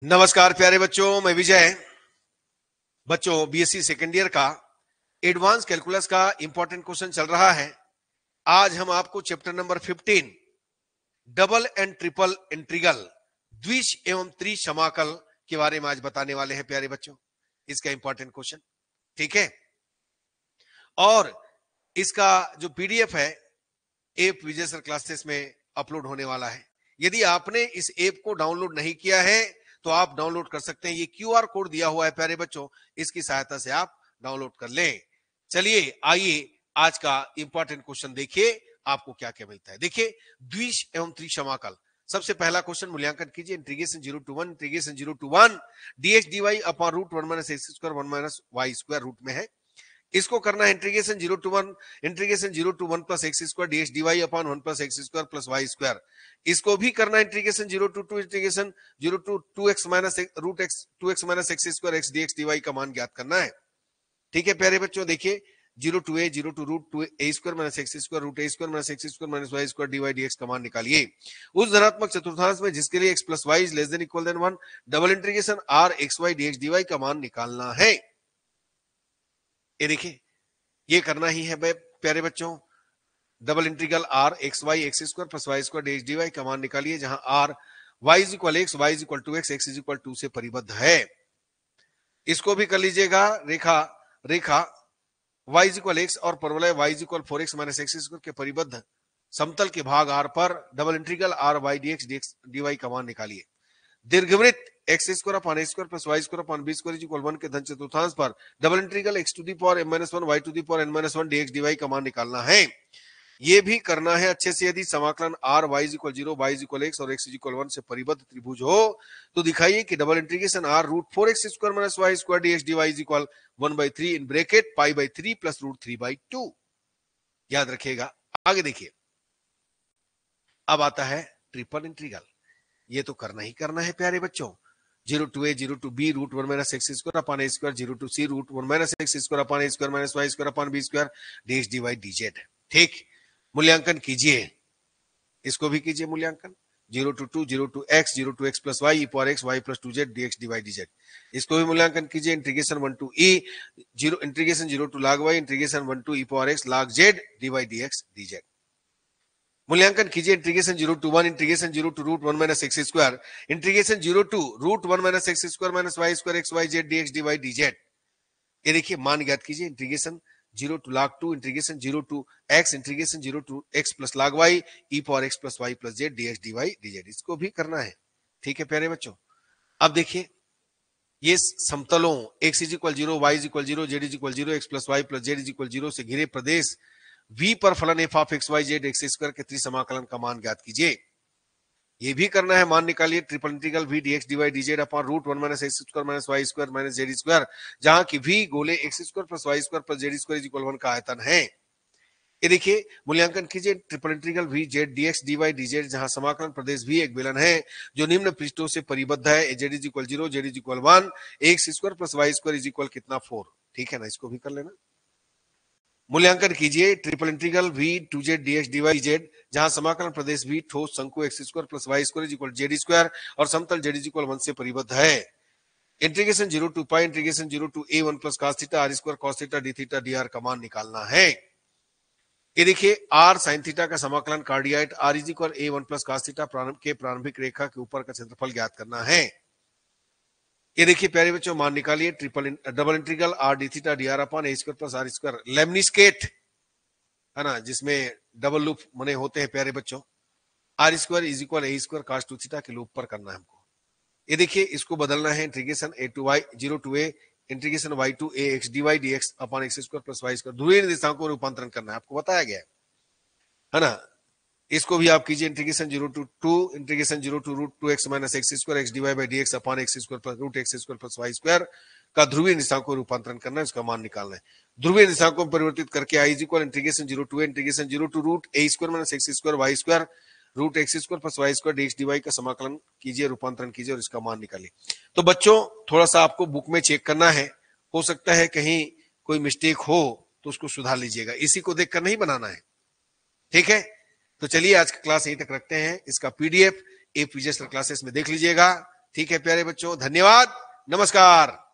नमस्कार प्यारे बच्चों, मैं विजय। बच्चों, बीएससी सेकेंड ईयर का एडवांस कैलकुलस का इंपॉर्टेंट क्वेश्चन चल रहा है। आज हम आपको chapter number 15 double and triple integral द्विश एवं त्रिसमाकल के बारे में आज बताने वाले हैं प्यारे बच्चों। इसका इंपॉर्टेंट क्वेश्चन, ठीक है। और इसका जो पीडीएफ है ऐप विजय सर क्लासेस में अपलोड होने वाला है। यदि आपने इस ऐप को डाउनलोड नहीं किया है तो आप डाउनलोड कर सकते हैं। ये क्यूआर कोड दिया हुआ है प्यारे बच्चों, इसकी सहायता से आप डाउनलोड कर लें। चलिए आइए आज का इंपॉर्टेंट क्वेश्चन देखिए, आपको क्या क्या मिलता है। देखिए, द्विश एवं त्रिसमाकल। सबसे पहला क्वेश्चन मूल्यांकन कीजिए। Integration 0 to 1 integration 0 to 1 dx dy upon root 1 minus x square 1 minus y square root में है। इसको करना है integration 0 to 1 integration 0 to 1 plus x square dx dy upon 1 plus x square plus y square. इसको भी करना है integration 0 to 2 integration 0 to 2x minus root x 2x minus x square x dx dy का मान ज्ञात करना है। ठीक है प्यारे बच्चों, देखिए 0 to a 0 to root 2 a square minus x square root a square minus x square minus y square dy dx का मान निकालिए। उस धनात्मक चतुर्थांश में जिसके लिए x plus y is less than equal than 1 double integration r x y dx dy का मान निकालना है। ये देखिए, ये करना ही है प्यारे बच्चों। Double integral r x y x square plus y square dx dy का मान निकालिए, जहां r y is equal x y is equal to x x is equal to से परिबद्ध है। इसको भी कर लीजिएगा। रेखा रेखा y इज इक्वल एक्स और परवलय y is equal 4x minus x square के परिबद्ध समतल के भाग r पर double integral r y dx dx dy का मान निकालिए। दीर्घवृत्त x square upon x square plus y square upon b square is equal 1 के धन चतुर्थांश पर double integral x to the power m - 1 y to the power n - 1 dx dy का मान निकालना है। ये भी करना है अच्छे से। यदि समाकलन r y is equal 0 y is equal x और x इज इक्वल 1 से परिबद्ध त्रिभुज हो तो दिखाइए कि double integration r root 4x square minus y square dx dy is equal 1/3 in bracket pi by 3 plus root 3/2। याद रखिएगा। आगे देखिए, अब आता है ट्रिपल इंटीग्रल। ये तो करना ही करना है प्यारे बच्चों। 0 to a 0 to b root 1 minus x square upon a square 0 to c root 1 minus x square upon a square minus y square upon b square dx dy dz। ठीक, मूल्यांकन कीजिए। इसको भी कीजिए मूल्यांकन। 0 to 2 0 to x plus y e power x y plus 2z dx dy dz। इसको भी मूल्यांकन कीजिए। Integration 1 to e 0 integration 0 to log y integration 1 to e power x log z dy dx dz। मूल्यांकन कीजिए। Integration 0 to 1 integration 0 to root 1 minus x square integration 0 to root 1 minus x square minus y square x y z dx d y dz. ये देखिए, मान ज्ञात कीजिए। Integration 0 to log 2 integration 0 to x integration 0 to x plus log y e power x plus y plus z dx d y dz. इसको भी करना है। ठीक है प्यारे बच्चों, अब देखिए, ये समतलों x is equal 0 y is equal 0 z is equal 0 x plus y plus z is equal 0 से घिरे प्रदेश v पर फलन f of x y z x square के त्रिसमाकलन का मान ज्ञात कीजिए। ये भी करना है। मान निकालिए। Triple integral v dx dy dz upon root 1 minus x square minus y square minus z square, जहां की v गोले x square plus y square plus z square is equal 1 का आयतन है। ये देखिए, मूल्यांकन कीजिए। Triple integral v z dx dy dz, जहां समाकलन प्रदेश v एक बेलन है जो निम्न पृष्ठों से परिबद्ध है। z is equal 0 z is equal 1 x square plus y square is equal कितना 4। ठीक है ना, इसको भी कर लेना। मूल्यांकन कीजिए। Triple integral v 2z dx dy dz, जहां समाकलन प्रदेश v ठोस शंकु x square plus y square is equal z square और समतल जेड इज इक्वल 1 से परिबद्ध है। Integration 0 to pi integration 0 to a 1 plus cos theta r square cos theta d theta dr का मान निकालना है। ये देखिए, r sin थीटा का समाकलन कार्डियाइट r is equal a 1 plus cos theta के प्रारंभिक रेखा के ऊपर का क्षेत्रफल ज्ञात करना है। ये देखिए प्यारे बच्चों, मान निकालिए। Double integral r d theta dr upon a square plus r square lemniscate है ना, जिसमें डबल लूप बने होते हैं प्यारे बच्चों। r square is equal a square cos 2 theta के लूप पर करना है हमको। ये देखिए, इसको बदलना है। Integration a to y 0 to a integration y to a x dy dx upon x square plus y square ध्रुवीय निर्देशांकों को रूपांतरण करना है, आपको बताया गया है ना। इसको भी आप कीजिए। Integration 0 to 2 integration 0 to root 2x minus x square x dy by dx upon x square plus root x square plus y square का ध्रुवीय निर्देशांकों को रूपांतरण करना है, इसका मान निकालना है। ध्रुवीय निर्देशांकों को परिवर्तित करके i is equal integration 0 to a integration 0 to root a square minus x square y square root x square plus y square dx dy का समाकलन कीजिए, रूपांतरण कीजिए और इसका मान निकालिए। तो बच्चों, थोड़ा सा आपको बुक में चेक करना है, हो सकता है कहीं कोई मिस्टेक हो तो उसको सुधार लीजिएगा। इसी को देखकर नहीं बनाना है। ठीक है, तो चलिए आज का क्लास यहीं तक रखते हैं। इसका पीडीएफ ऐप विजय सर क्लासेस में देख लीजिएगा। ठीक है प्यारे बच्चों, धन्यवाद, नमस्कार।